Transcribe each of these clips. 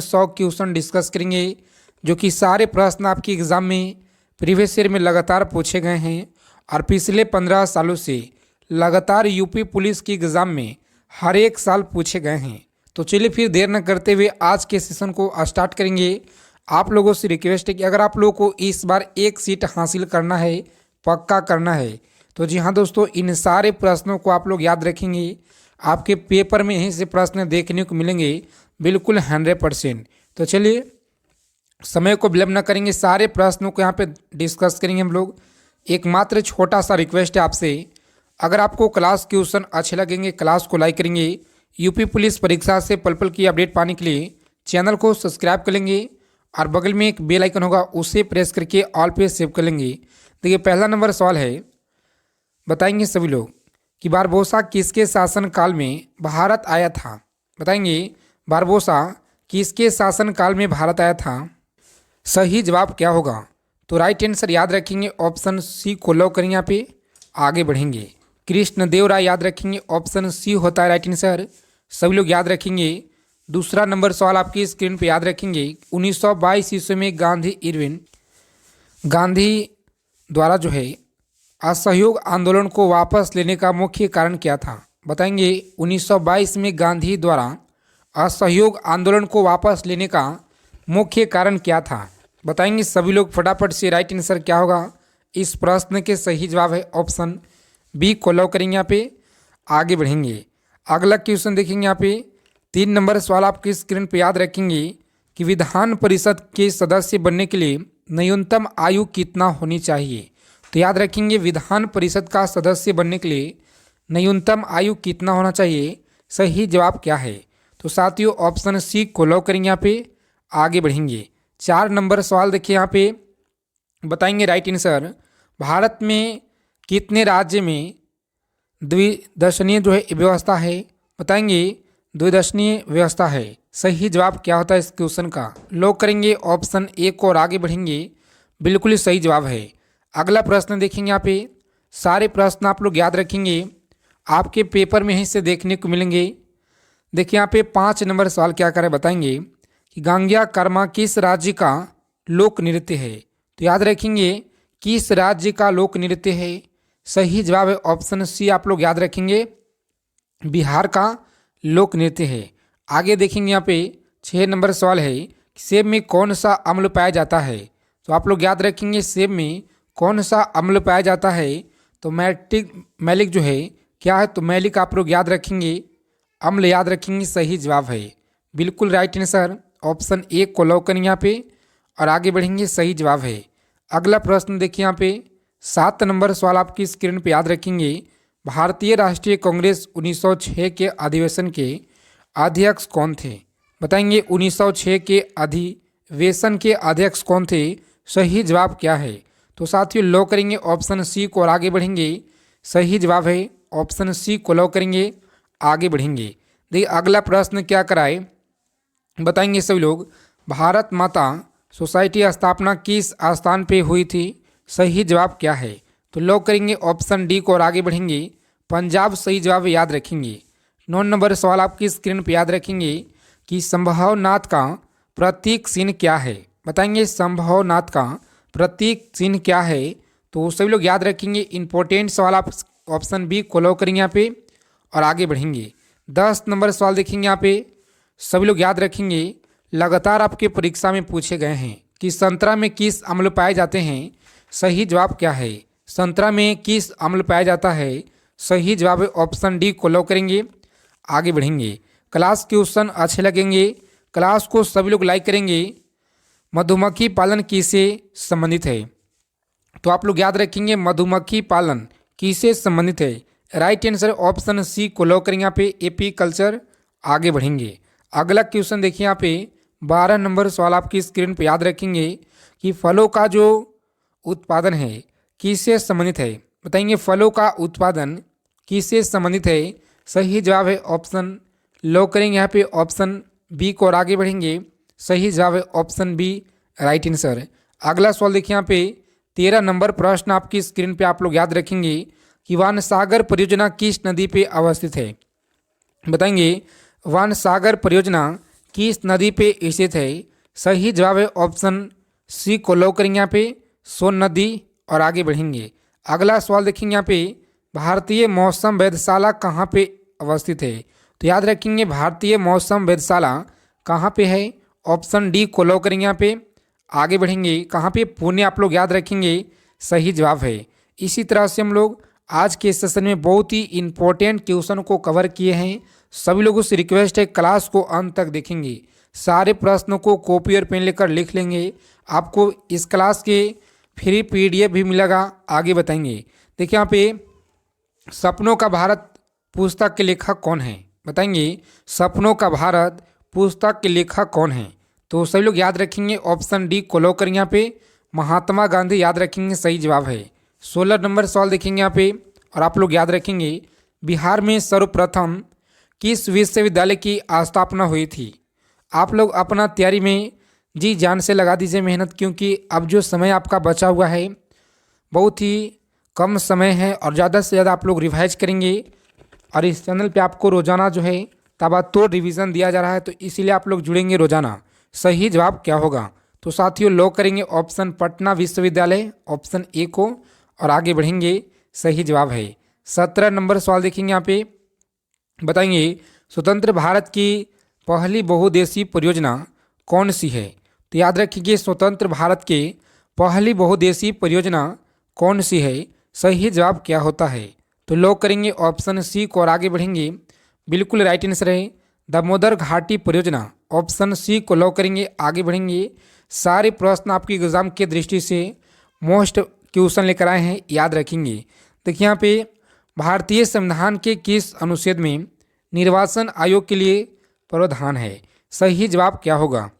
100 question discuss करेंगे जो कि सारे प्रश्न आपके एग्ज़ाम में प्रीवियस ईयर में लगातार पूछे गए हैं और पिछले 15 सालों से लगातार यूपी पुलिस की एग्ज़ाम में हर एक साल पूछे गए हैं। तो चलिए फिर देर न करते हुए आज के सेशन को स्टार्ट करेंगे। आप लोगों से रिक्वेस्ट है कि अगर आप लोगों को इस बार एक सीट हासिल करना है, पक्का करना है, तो जी हाँ दोस्तों, इन सारे प्रश्नों को आप लोग याद रखेंगे। आपके पेपर में यहीं से प्रश्न देखने को मिलेंगे बिल्कुल 100%। तो चलिए समय को विलंब न करेंगे, सारे प्रश्नों को यहाँ पे डिस्कस करेंगे हम लोग। एकमात्र छोटा सा रिक्वेस्ट है आपसे, अगर आपको क्लास क्वेश्चन अच्छे लगेंगे क्लास को लाइक करेंगे। यूपी पुलिस परीक्षा से पल पल की अपडेट पाने के लिए चैनल को सब्सक्राइब कर लेंगे और बगल में एक बेल आइकन होगा उसे प्रेस करके ऑल पे सेव कर लेंगे। देखिए पहला नंबर सवाल है, बताएंगे सभी लोग कि बारबोसा किसके शासन काल में भारत आया था। बताएंगे बारबोसा किसके शासन काल में भारत आया था। सही जवाब क्या होगा? तो राइट आंसर याद रखेंगे ऑप्शन सी को लॉक करेंगे। यहाँ पे आगे बढ़ेंगे। कृष्णदेव राय याद रखेंगे, ऑप्शन सी होता है राइट आंसर। सभी लोग याद रखेंगे। दूसरा नंबर सवाल आपकी स्क्रीन पे याद रखेंगे, 1922 ईस्वी में गांधी द्वारा जो है असहयोग आंदोलन को वापस लेने का मुख्य कारण क्या था। बताएंगे 1922 में गांधी द्वारा असहयोग आंदोलन को वापस लेने का मुख्य कारण क्या था। बताएंगे सभी लोग फटाफट से। राइट आंसर क्या होगा इस प्रश्न के? सही जवाब है ऑप्शन बी को लॉक करेंगे। यहाँ पे आगे बढ़ेंगे। अगला क्वेश्चन देखेंगे। यहाँ पे 3 नंबर सवाल आपकी स्क्रीन पे याद रखेंगे कि विधान परिषद के सदस्य बनने के लिए न्यूनतम आयु कितना होनी चाहिए। तो याद रखेंगे विधान परिषद का सदस्य बनने के लिए न्यूनतम आयु कितना होना चाहिए। सही जवाब क्या है? तो साथियों ऑप्शन सी को लॉक करेंगे। यहाँ पे आगे बढ़ेंगे। 4 नंबर सवाल देखिए यहाँ पे, बताएंगे राइट आंसर, भारत में कितने राज्य में द्विदशनीय जो है व्यवस्था है। बताएंगे द्विदशनीय व्यवस्था है। सही जवाब क्या होता है इस क्वेश्चन का? लॉक करेंगे ऑप्शन ए को और आगे बढ़ेंगे। बिल्कुल ही सही जवाब है। अगला प्रश्न देखेंगे। यहाँ पे सारे प्रश्न आप लोग याद रखेंगे, आपके पेपर में ही से देखने को मिलेंगे। देखिए यहाँ पे 5 नंबर सवाल क्या करें, बताएंगे कि गांगिया कर्मा किस राज्य का लोक नृत्य है। तो याद रखेंगे किस राज्य का लोक नृत्य है। सही जवाब है ऑप्शन सी, आप लोग याद रखेंगे बिहार का लोक नृत्य है। आगे देखेंगे। यहाँ पे 6 नंबर सवाल है, सेब में कौन सा अम्ल पाया जाता है। तो आप लोग याद रखेंगे सेब में कौन सा अम्ल पाया जाता है। तो मैलिक जो है क्या है, तो मैलिक आप लोग याद रखेंगे अम्ल याद रखेंगे। सही जवाब है बिल्कुल राइट आंसर ऑप्शन ए को लॉक करेंगे यहाँ पे और आगे बढ़ेंगे। सही जवाब है। अगला प्रश्न देखिए। यहाँ पे 7 नंबर सवाल आपकी स्क्रीन पे याद रखेंगे, भारतीय राष्ट्रीय कांग्रेस 1906 के अधिवेशन के अध्यक्ष कौन थे। बताएंगे 1906 के अधिवेशन के अध्यक्ष कौन थे। सही जवाब क्या है? तो साथियों लॉक करेंगे ऑप्शन सी को और आगे बढ़ेंगे। सही जवाब है ऑप्शन सी को लॉक करेंगे, आगे बढ़ेंगे। देखिए अगला प्रश्न क्या कराए, बताएंगे सभी लोग, भारत माता सोसाइटी स्थापना किस स्थान पे हुई थी। सही जवाब क्या है? तो लॉक करेंगे ऑप्शन डी को और आगे बढ़ेंगे। पंजाब सही जवाब याद रखेंगे। 9 नंबर सवाल आपकी स्क्रीन पे याद रखेंगे कि संभवनाथ का प्रतीक चिन्ह क्या है। बताएंगे संभवनाथ का प्रतीक चिन्ह क्या है। तो सभी लोग याद रखेंगे। इंपॉर्टेंट सवाल आप ऑप्शन बी को लॉक करेंगे यहाँ पे और आगे बढ़ेंगे। 10 नंबर सवाल देखेंगे। यहाँ पे सभी लोग याद रखेंगे, लगातार आपके परीक्षा में पूछे गए हैं कि संतरा में किस अम्ल पाए जाते हैं। सही जवाब क्या है? संतरा में किस अम्ल पाया जाता है। सही जवाब है ऑप्शन डी को लॉक करेंगे, आगे बढ़ेंगे। क्लास क्वेश्चन अच्छे लगेंगे, क्लास को सभी लोग लाइक करेंगे। मधुमक्खी पालन किससे संबंधित है। तो आप लोग याद रखेंगे मधुमक्खी पालन किससे संबंधित है। राइट आंसर ऑप्शन सी को लॉक करेंगे यहाँ पे एपी कल्चर, आगे बढ़ेंगे। अगला क्वेश्चन देखिए। यहाँ पे 12 नंबर सवाल आपकी स्क्रीन पे याद रखेंगे कि फलों का जो उत्पादन है किससे संबंधित है। बताएंगे फलों का उत्पादन किससे संबंधित है। सही जवाब है ऑप्शन लॉक करेंगे यहाँ पे ऑप्शन बी को और आगे बढ़ेंगे। सही जवाब है ऑप्शन बी राइट आंसर। अगला सवाल देखिए। यहाँ पे 13 नंबर प्रश्न आपकी स्क्रीन पे आप लोग याद रखेंगे कि वान सागर परियोजना किस नदी पे अवस्थित है। बताएंगे वान सागर परियोजना किस नदी पे स्थित है? सही जवाब है ऑप्शन सी को लॉक करेंगे यहाँ पे, सोन नदी। और आगे बढ़ेंगे। अगला सवाल देखेंगे यहाँ पे, भारतीय मौसम वेधशाला कहाँ पे अवस्थित है? तो याद रखेंगे भारतीय मौसम वेधशाला कहाँ पे है? ऑप्शन डी को लॉक करेंगे यहाँ पे। आगे बढ़ेंगे, कहाँ पे? पुणे आप लोग याद रखेंगे, सही जवाब है। इसी तरह से हम लोग आज के सेशन में बहुत ही इंपॉर्टेंट क्वेश्चन को कवर किए हैं। सभी लोगों से रिक्वेस्ट है क्लास को अंत तक देखेंगे, सारे प्रश्नों को कॉपी और पेन लेकर लिख लेंगे। आपको इस क्लास के फ्री पीडीएफ भी मिलेगा, आगे बताएंगे। देखिए यहाँ पे, सपनों का भारत पुस्तक के लेखक कौन है? बताएंगे सपनों का भारत पुस्तक के लेखक कौन है? तो सभी लोग याद रखेंगे ऑप्शन डी को लॉक करेंगे यहाँ पे, महात्मा गांधी याद रखेंगे, सही जवाब है। 16 नंबर सवाल देखेंगे यहाँ पे, और आप लोग याद रखेंगे बिहार में सर्वप्रथम किस विश्वविद्यालय की स्थापना हुई थी? आप लोग अपना तैयारी में जी जान से लगा दीजिए मेहनत, क्योंकि अब जो समय आपका बचा हुआ है बहुत ही कम समय है और ज़्यादा से ज़्यादा आप लोग रिवाइज करेंगे। और इस चैनल पे आपको रोज़ाना जो है ताबड़तोड़ रिवीजन दिया जा रहा है, तो इसीलिए आप लोग जुड़ेंगे रोज़ाना। सही जवाब क्या होगा? तो साथियों लॉक करेंगे ऑप्शन पटना विश्वविद्यालय, ऑप्शन ए को। और आगे बढ़ेंगे, सही जवाब है। 17 नंबर सवाल देखेंगे यहाँ पे, बताएंगे स्वतंत्र भारत की पहली बहुउद्देशीय परियोजना कौन सी है? तो याद रखिए स्वतंत्र भारत के पहली बहुउद्देशीय परियोजना कौन सी है? सही जवाब क्या होता है? तो लॉक करेंगे ऑप्शन सी को। और आगे बढ़ेंगे, बिल्कुल राइट आंसर है दामोदर घाटी परियोजना, ऑप्शन सी को लॉक करेंगे। आगे बढ़ेंगे, सारे प्रश्न आपकी एग्जाम के दृष्टि से मोस्ट क्वेश्चन लेकर आए हैं, याद रखेंगे। देखिए यहाँ पे, भारतीय संविधान के किस अनुच्छेद में निर्वाचन आयोग के लिए प्रावधान है? सही जवाब क्या होगा?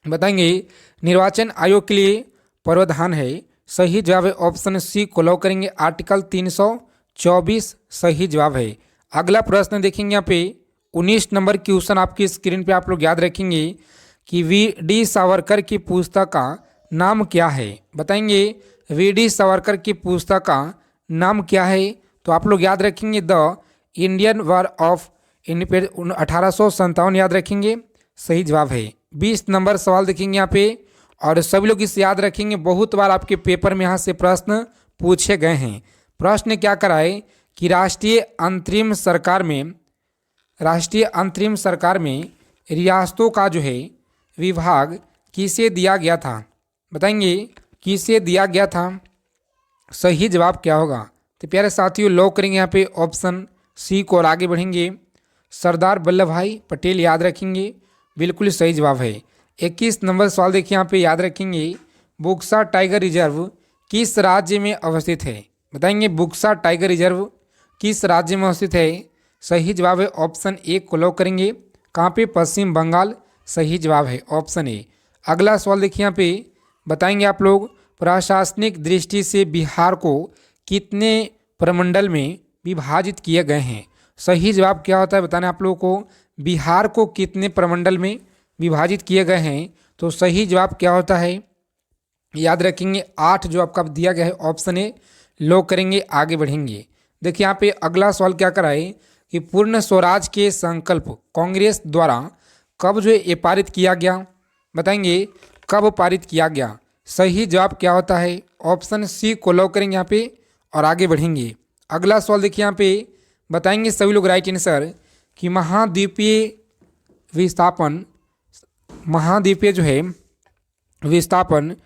बताएंगे निर्वाचन आयोग के लिए प्रावधान है, सही जवाब है ऑप्शन सी को लॉक करेंगे, आर्टिकल 324 सही जवाब है। अगला प्रश्न देखेंगे यहाँ पे, 19 नंबर क्वेश्चन आपकी स्क्रीन पे आप लोग याद रखेंगे कि वी.डी. सावरकर की पुस्तक का नाम क्या है? बताएंगे वी.डी. सावरकर की पुस्तक का नाम क्या है? तो आप लोग याद रखेंगे the Indian war of independence 1857 याद रखेंगे, सही जवाब है। 20 नंबर सवाल देखेंगे यहाँ पे, और सभी लोग इसे याद रखेंगे, बहुत बार आपके पेपर में यहाँ से प्रश्न पूछे गए हैं। प्रश्न क्या कराए कि राष्ट्रीय अंतरिम सरकार में रियासतों का जो है विभाग किसे दिया गया था? बताएंगे किसे दिया गया था? सही जवाब क्या होगा? तो प्यारे साथियों लॉक करेंगे यहाँ पे ऑप्शन सी को। और आगे बढ़ेंगे, सरदार वल्लभ भाई पटेल याद रखेंगे, बिल्कुल सही जवाब है। 21 नंबर सवाल देखिए यहाँ पे, याद रखेंगे बुक्सा टाइगर रिजर्व किस राज्य में अवस्थित है? बताएंगे बुक्सा टाइगर रिजर्व किस राज्य में अवस्थित है? सही जवाब है ऑप्शन ए को लॉक करेंगे। कहाँ पे? पश्चिम बंगाल, सही जवाब है ऑप्शन ए। अगला सवाल देखिए यहाँ पे, बताएंगे आप लोग प्रशासनिक दृष्टि से बिहार को कितने प्रमंडल में विभाजित किए गए हैं? सही जवाब क्या होता है बताना आप लोगों को, बिहार को कितने प्रमंडल में विभाजित किए गए हैं? तो सही जवाब क्या होता है? याद रखेंगे 8 जो आपका दिया गया है, ऑप्शन ए लॉक करेंगे। आगे बढ़ेंगे, देखिए यहाँ पे अगला सवाल क्या कराए कि पूर्ण स्वराज के संकल्प कांग्रेस द्वारा कब जो है ये पारित किया गया? बताएंगे कब पारित किया गया? सही जवाब क्या होता है? ऑप्शन सी को लॉक करेंगे यहाँ पे। और आगे बढ़ेंगे, अगला सवाल देखिए यहाँ पे, बताएंगे सभी लोग राइट आंसर कि महाद्वीपीय जो है विस्थापन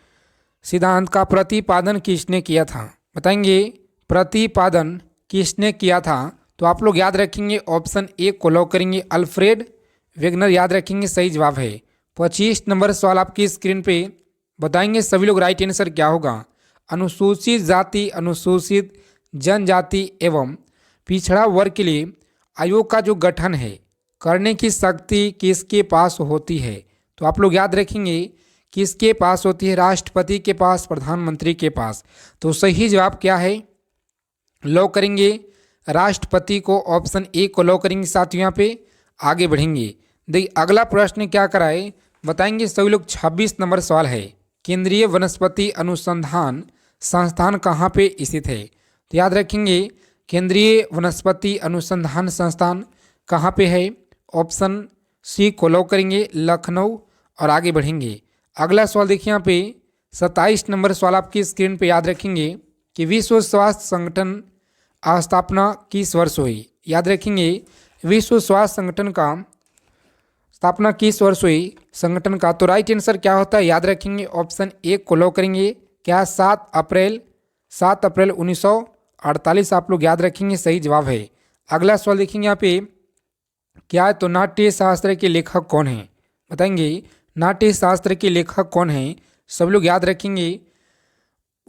सिद्धांत का प्रतिपादन किसने किया था? बताएंगे प्रतिपादन किसने किया था? तो आप लोग याद रखेंगे ऑप्शन ए को लॉक करेंगे, अल्फ्रेड वेगनर याद रखेंगे, सही जवाब है। 25 नंबर सवाल आपकी स्क्रीन पे, बताएंगे सभी लोग राइट आंसर क्या होगा? अनुसूचित जाति अनुसूचित जनजाति एवं पिछड़ा वर्ग के लिए आयोग का जो गठन है करने की शक्ति किसके पास होती है? तो आप लोग याद रखेंगे किसके पास होती है? राष्ट्रपति के पास, प्रधानमंत्री के पास। तो सही जवाब क्या है? लॉक करेंगे राष्ट्रपति को, ऑप्शन ए को लॉक करेंगे साथियों। यहाँ पे आगे बढ़ेंगे, देखिए अगला प्रश्न क्या कराए, बताएंगे सभी लोग। 26 नंबर सवाल है, केंद्रीय वनस्पति अनुसंधान संस्थान कहाँ पे स्थित है? तो याद रखेंगे केंद्रीय वनस्पति अनुसंधान संस्थान कहाँ पे है? ऑप्शन सी को लॉक करेंगे लखनऊ और आगे बढ़ेंगे। अगला सवाल देखिए यहाँ पे 27 नंबर सवाल आपकी स्क्रीन पे याद रखेंगे कि विश्व स्वास्थ्य संगठन स्थापना किस वर्ष हुई। याद रखेंगे विश्व स्वास्थ्य संगठन का स्थापना किस वर्ष हुई संगठन का। तो राइट आंसर क्या होता है, याद रखेंगे ऑप्शन ए को लॉक करेंगे। क्या 7 अप्रैल 1948 आप लोग याद रखेंगे, सही जवाब है। अगला सवाल देखेंगे यहाँ पे क्या है, तो नाट्य शास्त्र के लेखक कौन है, बताएंगे नाट्य शास्त्र के लेखक कौन है। सब लोग याद रखेंगे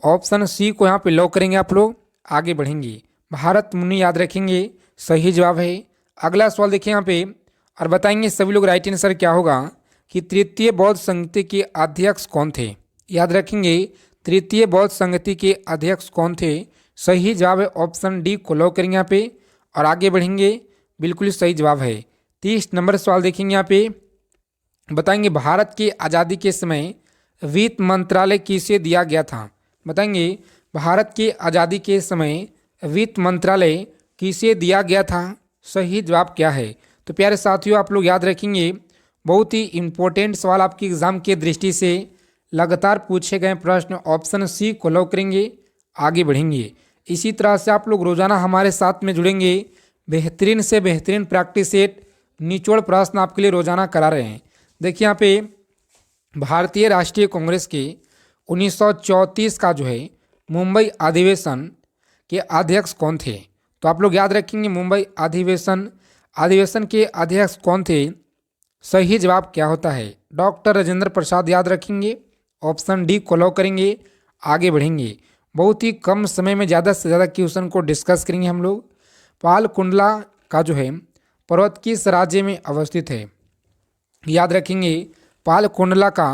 ऑप्शन सी को यहाँ पे लॉक करेंगे आप लोग, आगे बढ़ेंगे। भारत मुनि याद रखेंगे, सही जवाब है। अगला सवाल देखिए यहाँ पे और बताएंगे सभी लोग राइट आंसर क्या होगा कि तृतीय बौद्ध संगति के अध्यक्ष कौन थे। याद रखेंगे तृतीय बौद्ध संगति के अध्यक्ष कौन थे, सही जवाब है ऑप्शन डी को लॉक करेंगे यहाँ पे और आगे बढ़ेंगे, बिल्कुल सही जवाब है। 30 नंबर सवाल देखेंगे यहाँ पे, बताएंगे भारत की आज़ादी के समय वित्त मंत्रालय किसे दिया गया था। बताएंगे भारत की आज़ादी के समय वित्त मंत्रालय किसे दिया गया था, सही जवाब क्या है। तो प्यारे साथियों आप लोग याद रखेंगे बहुत ही इंपॉर्टेंट सवाल आपकी एग्जाम की दृष्टि से लगातार पूछे गए प्रश्न, ऑप्शन सी को लॉक करेंगे, आगे बढ़ेंगे। इसी तरह से आप लोग रोजाना हमारे साथ में जुड़ेंगे, बेहतरीन से बेहतरीन प्रैक्टिस सेट निचोड़ प्रश्न आपके लिए रोजाना करा रहे हैं। देखिए यहाँ पे भारतीय राष्ट्रीय कांग्रेस के 1934 का जो है मुंबई अधिवेशन के अध्यक्ष कौन थे। तो आप लोग याद रखेंगे मुंबई अधिवेशन के अध्यक्ष कौन थे, सही जवाब क्या होता है, डॉक्टर राजेंद्र प्रसाद याद रखेंगे, ऑप्शन डी को लॉक करेंगे, आगे बढ़ेंगे। बहुत ही कम समय में ज़्यादा से ज़्यादा क्वेश्चन को डिस्कस करेंगे हम लोग। पालकुंडला का जो है पर्वत किस राज्य में अवस्थित है। याद रखेंगे पालकुंडला का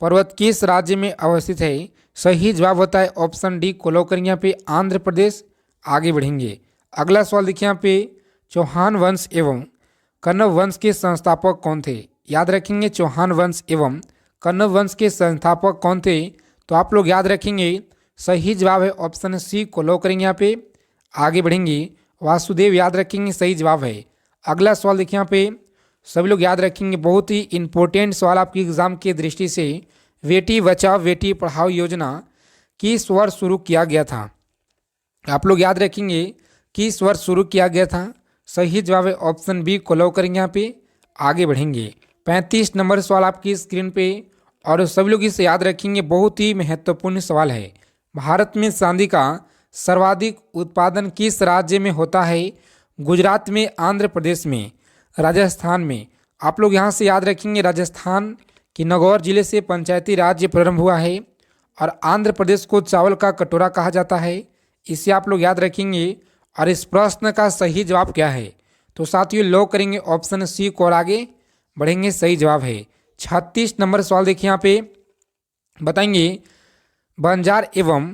पर्वत किस राज्य में अवस्थित है, सही जवाब होता है ऑप्शन डी को लॉक करेंगे यहाँ पे आंध्र प्रदेश, आगे बढ़ेंगे। अगला सवाल देखिए यहाँ पे चौहान वंश एवं कण्व वंश के संस्थापक कौन थे। याद रखेंगे चौहान वंश एवं कण्व वंश के संस्थापक कौन थे। तो आप लोग याद रखेंगे सही जवाब है ऑप्शन सी को लॉक करेंगे यहाँ पे, आगे बढ़ेंगे। वासुदेव याद रखेंगे, सही जवाब है। अगला सवाल देखिए यहाँ पे सभी लोग याद रखेंगे बहुत ही इंपॉर्टेंट सवाल आपकी एग्जाम की दृष्टि से, बेटी बचाओ बेटी पढ़ाओ योजना किस वर्ष शुरू किया गया था। आप लोग याद रखेंगे किस वर्ष शुरू किया गया था, सही जवाब है ऑप्शन बी को लॉक करेंगे यहाँ पे, आगे बढ़ेंगे। 35 नंबर सवाल आपकी स्क्रीन पे और सभी लोग इसे याद रखेंगे, बहुत ही महत्वपूर्ण सवाल है। भारत में चांदी का सर्वाधिक उत्पादन किस राज्य में होता है। गुजरात में, आंध्र प्रदेश में, राजस्थान में। आप लोग यहाँ से याद रखेंगे राजस्थान के नागौर जिले से पंचायती राज्य प्रारंभ हुआ है और आंध्र प्रदेश को चावल का कटोरा कहा जाता है, इसे आप लोग याद रखेंगे। और इस प्रश्न का सही जवाब क्या है, तो साथियों लॉक करेंगे ऑप्शन सी को और आगे बढ़ेंगे, सही जवाब है। 36 नंबर सवाल देखिए यहाँ पे, बताएंगे बंजार एवं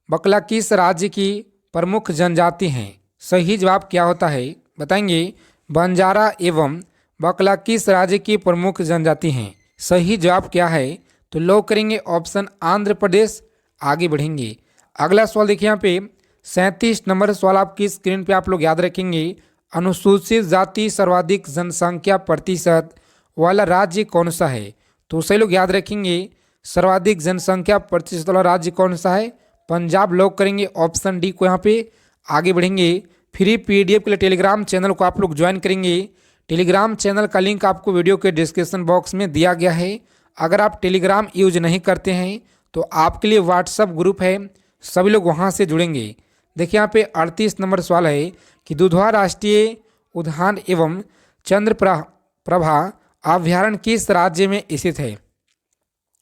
बकला किस राज्य की प्रमुख जनजाति हैं, सही जवाब क्या होता है, बताएंगे बंजारा एवं बकला किस राज्य की प्रमुख जनजाति हैं, सही जवाब क्या है। तो लॉक करेंगे ऑप्शन आंध्र प्रदेश, आगे बढ़ेंगे। अगला सवाल देखिए यहाँ पे 37 नंबर सवाल आपकी स्क्रीन पे आप लोग याद रखेंगे, अनुसूचित जाति सर्वाधिक जनसंख्या प्रतिशत वाला राज्य कौन सा है। तो सही लोग याद रखेंगे सर्वाधिक जनसंख्या प्रतिशत वाला राज्य कौन सा है, पंजाब, लॉक करेंगे ऑप्शन डी को यहाँ पे, आगे बढ़ेंगे। फ्री पीडीएफ के लिए टेलीग्राम चैनल को आप लोग ज्वाइन करेंगे, टेलीग्राम चैनल का लिंक आपको वीडियो के डिस्क्रिप्शन बॉक्स में दिया गया है। अगर आप टेलीग्राम यूज नहीं करते हैं तो आपके लिए व्हाट्सअप ग्रुप है, सभी लोग वहाँ से जुड़ेंगे। देखिए यहाँ पे 38 नंबर सवाल है कि दुधवा राष्ट्रीय उद्यान एवं चंद्रप्रभा अभ्यारण्य किस राज्य में स्थित है।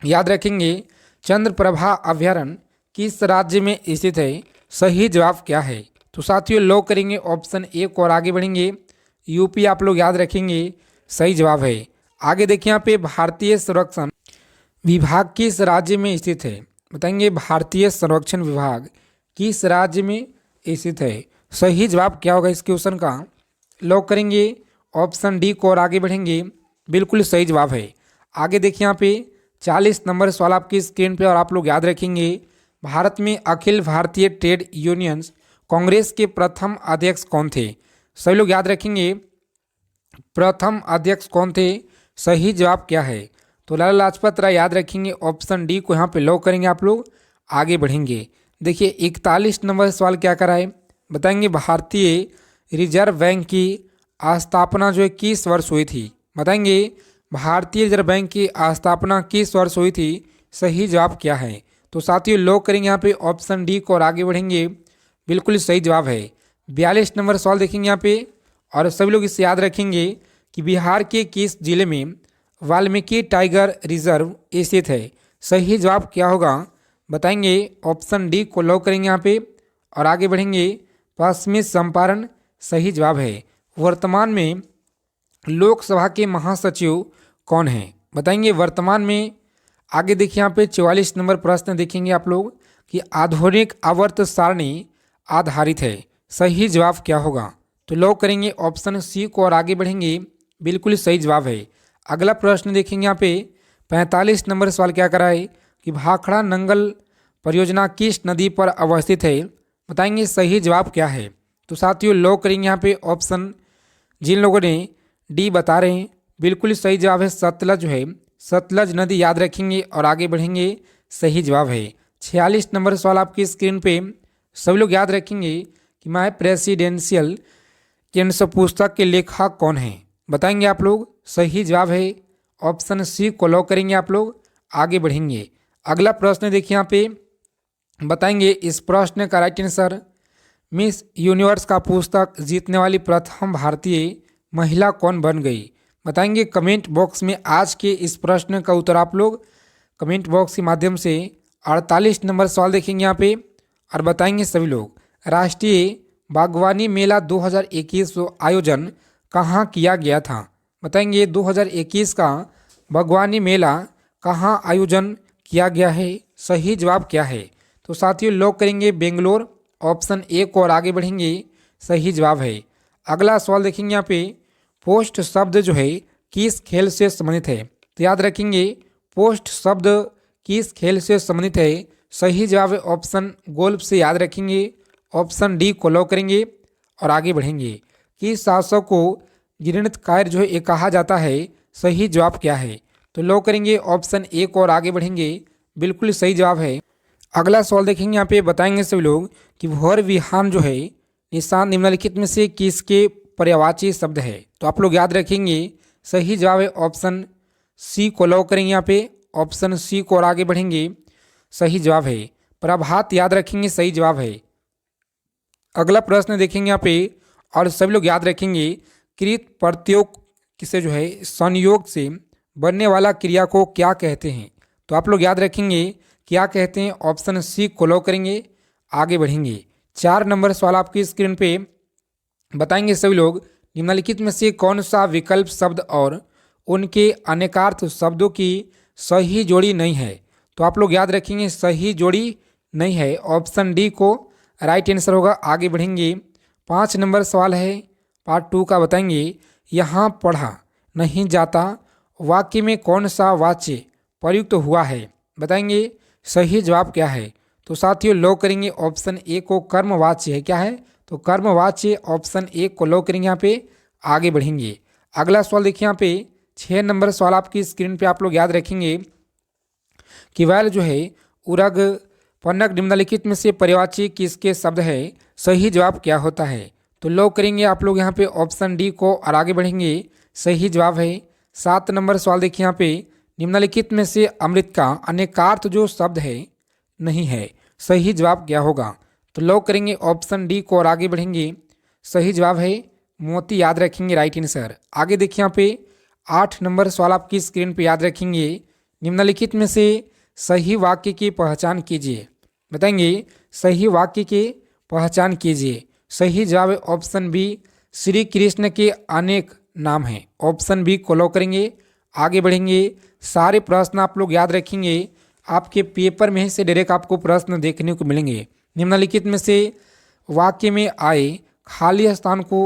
याद रखेंगे चंद्रप्रभा अभ्यारण्य किस राज्य में स्थित है, सही जवाब क्या है। तो साथियों लॉक करेंगे ऑप्शन ए को और आगे बढ़ेंगे, यूपी आप लोग याद रखेंगे, सही जवाब है। आगे देखिए यहाँ पे भारतीय संरक्षण विभाग किस राज्य में स्थित है, बताएंगे भारतीय संरक्षण विभाग किस राज्य में स्थित है, सही जवाब क्या होगा इस क्वेश्चन का, लॉक करेंगे ऑप्शन डी को और आगे बढ़ेंगे, बिल्कुल सही जवाब है। आगे देखिए यहाँ पे 40 नंबर सवाल आपकी स्क्रीन पे और आप लोग याद रखेंगे भारत में अखिल भारतीय ट्रेड यूनियंस कांग्रेस के प्रथम अध्यक्ष कौन थे। सभी लोग याद रखेंगे प्रथम अध्यक्ष कौन थे? सही जवाब क्या है? तो लाला लाजपत राय याद रखेंगे, ऑप्शन डी को यहाँ पे लॉक करेंगे आप लोग, आगे बढ़ेंगे। देखिए 41 नंबर सवाल क्या कराए, बताएंगे भारतीय रिजर्व बैंक की स्थापना जो है किस वर्ष हुई थी? बताएंगे भारतीय रिजर्व बैंक की स्थापना किस वर्ष हुई थी? सही जवाब क्या है? तो साथियों लॉक करेंगे यहाँ पे ऑप्शन डी को और आगे बढ़ेंगे। बिल्कुल सही जवाब है। 42 नंबर सवाल देखेंगे यहाँ पे, और सभी लोग इसे याद रखेंगे कि बिहार के किस जिले में वाल्मीकि टाइगर रिजर्व स्थित है? सही जवाब क्या होगा? बताएंगे ऑप्शन डी को लॉक करेंगे यहाँ पे और आगे बढ़ेंगे। पश्चिमी चंपारण सही जवाब है। वर्तमान में लोकसभा के महासचिव कौन हैं? बताएंगे वर्तमान में। आगे देखिए यहाँ पे 44 नंबर प्रश्न देखेंगे आप लोग कि आधुनिक आवर्त सारणी आधारित है। सही जवाब क्या होगा? तो लॉक करेंगे ऑप्शन सी को और आगे बढ़ेंगे। बिल्कुल सही जवाब है। अगला प्रश्न देखेंगे यहाँ पे 45 नंबर सवाल क्या करा है कि भाखड़ा नंगल परियोजना किस नदी पर अवस्थित है? बताएंगे सही जवाब क्या है? तो साथियों लॉक करेंगे यहाँ पे ऑप्शन, जिन लोगों ने डी बता रहे हैं बिल्कुल सही जवाब है, सतलज है। सतलज नदी याद रखेंगे और आगे बढ़ेंगे। सही जवाब है। 46 नंबर सवाल आपकी स्क्रीन पे, सभी लोग याद रखेंगे कि माय प्रेसिडेंशियल कैंसर पुस्तक के लेखक कौन हैं? बताएंगे आप लोग। सही जवाब है ऑप्शन सी को लॉक करेंगे आप लोग, आगे बढ़ेंगे। अगला प्रश्न देखिए यहाँ पे, बताएंगे इस प्रश्न का राइट आंसर, मिस यूनिवर्स का पुस्तक जीतने वाली प्रथम भारतीय महिला कौन बन गई? बताएंगे कमेंट बॉक्स में आज के इस प्रश्न का उत्तर आप लोग कमेंट बॉक्स के माध्यम से। 48 नंबर सवाल देखेंगे यहाँ पे और बताएंगे सभी लोग, राष्ट्रीय बागवानी मेला 2021 आयोजन कहाँ किया गया था? बताएंगे 2021 का बागवानी मेला कहाँ आयोजन किया गया है? सही जवाब क्या है? तो साथियों लॉक करेंगे बेंगलोर, ऑप्शन ए को और आगे बढ़ेंगे। सही जवाब है। अगला सवाल देखेंगे यहाँ पे, पोस्ट शब्द जो है किस खेल से संबंधित है? तो याद रखेंगे पोस्ट शब्द किस खेल से संबंधित है? सही जवाब है ऑप्शन गोल्फ से, याद रखेंगे। ऑप्शन डी को लॉक करेंगे और आगे बढ़ेंगे। किस शासक को जीर्णोद्धार जो है ये कहा जाता है? सही जवाब क्या है? तो लॉक करेंगे ऑप्शन ए को और आगे बढ़ेंगे। बिल्कुल सही जवाब है। अगला सवाल देखेंगे यहाँ पे, बताएंगे सभी लोग कि भौर विहान जो है निशान निम्नलिखित में से किसके पर्यायवाची शब्द है? तो आप लोग याद रखेंगे सही जवाब है ऑप्शन सी को लॉक करेंगे यहाँ पे। ऑप्शन सी को और आगे बढ़ेंगे। सही जवाब है प्रभात, याद रखेंगे। सही जवाब है। अगला प्रश्न देखेंगे यहाँ पे और सभी लोग याद रखेंगे, कृत प्रत्योग किसे जो है संयोग से बनने वाला क्रिया को क्या कहते हैं? तो आप लोग याद रखेंगे क्या कहते हैं? ऑप्शन सी को लॉक करेंगे, आगे बढ़ेंगे। 4 नंबर सवाल आपकी स्क्रीन पे, बताएंगे सभी लोग निम्नलिखित में से कौन सा विकल्प शब्द और उनके अनेकार्थ शब्दों की सही जोड़ी नहीं है? तो आप लोग याद रखेंगे सही जोड़ी नहीं है, ऑप्शन डी को राइट आंसर होगा, आगे बढ़ेंगे। 5 नंबर सवाल है पार्ट 2 का, बताएंगे यहाँ पढ़ा नहीं जाता वाक्य में कौन सा वाच्य प्रयुक्त हुआ है? बताएंगे सही जवाब क्या है? तो साथियों लॉक करेंगे ऑप्शन ए को, कर्मवाच्य है। क्या है? तो कर्मवाच्य, ऑप्शन ए को लॉक करेंगे यहाँ पे, आगे बढ़ेंगे। अगला सवाल देखिए यहाँ पे 6 नंबर सवाल आपकी स्क्रीन पे, आप लोग याद रखेंगे कि वैल जो है उरग पन्नग निम्नलिखित में से पर्यायवाची किसके शब्द है? सही जवाब क्या होता है? तो लॉक करेंगे आप लोग यहाँ पे ऑप्शन डी को और आगे बढ़ेंगे। सही जवाब है। 7 नंबर सवाल देखिए यहाँ पे, निम्नलिखित में से अमृत का अनेकार्थ जो शब्द है नहीं है, सही जवाब क्या होगा? तो लॉक करेंगे ऑप्शन डी को और आगे बढ़ेंगे। सही जवाब है मोती, याद रखेंगे, राइट आंसर। आगे देखिए यहाँ पे 8 नंबर सवाल आपकी स्क्रीन पे, याद रखेंगे निम्नलिखित में से सही वाक्य की पहचान कीजिए। बताएंगे सही वाक्य की पहचान कीजिए। सही जवाब है ऑप्शन बी, श्री कृष्ण के अनेक नाम हैं। ऑप्शन बी को लॉक करेंगे, आगे बढ़ेंगे। सारे प्रश्न आप लोग याद रखेंगे, आपके पेपर में से डायरेक्ट आपको प्रश्न देखने को मिलेंगे। निम्नलिखित में से वाक्य में आए खाली स्थान को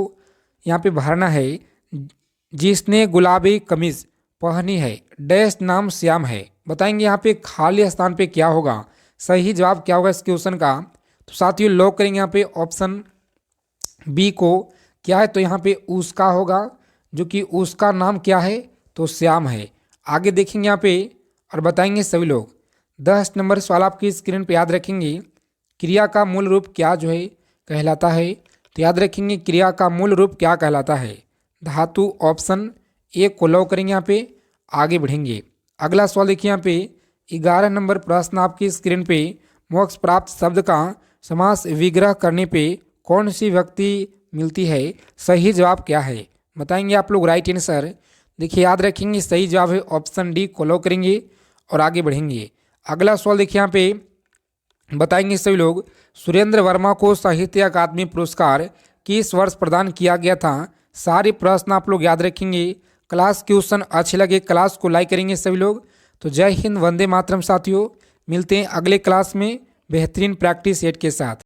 यहाँ पे भरना है। जिसने गुलाबी कमीज पहनी है डैश नाम श्याम है। बताएंगे यहाँ पे खाली स्थान पे क्या होगा? सही जवाब क्या होगा इस क्वेश्चन का? तो साथियों लॉक करेंगे यहाँ पे ऑप्शन बी को। क्या है? तो यहाँ पे उसका होगा। जो कि उसका नाम क्या है, तो श्याम है। आगे देखेंगे यहाँ पे और बताएंगे सभी लोग। 10 नंबर सवाल आपकी स्क्रीन पे याद रखेंगे, क्रिया का मूल रूप क्या जो है कहलाता है। तो याद रखेंगे क्रिया का मूल रूप क्या कहलाता है, धातु। ऑप्शन ए को लॉक करेंगे यहाँ पे, आगे बढ़ेंगे। अगला सवाल देखिए यहाँ पे 11 नंबर प्रश्न आपकी स्क्रीन पे, मोक्ष प्राप्त शब्द का समास विग्रह करने पे कौन सी व्यक्ति मिलती है, सही जवाब क्या है, बताएंगे आप लोग राइट आंसर। देखिए याद रखेंगे सही जवाब है ऑप्शन डी को लॉक करेंगे और आगे बढ़ेंगे। अगला सवाल देखिए यहाँ पे बताएंगे सभी लोग, सुरेंद्र वर्मा को साहित्य अकादमी पुरस्कार किस वर्ष प्रदान किया गया था। सारे प्रश्न आप लोग याद रखेंगे। क्लास क्वेश्चन अच्छे लगे क्लास को लाइक करेंगे सभी लोग। तो जय हिंद, वंदे मातरम साथियों, मिलते हैं अगले क्लास में बेहतरीन प्रैक्टिस सेट के साथ।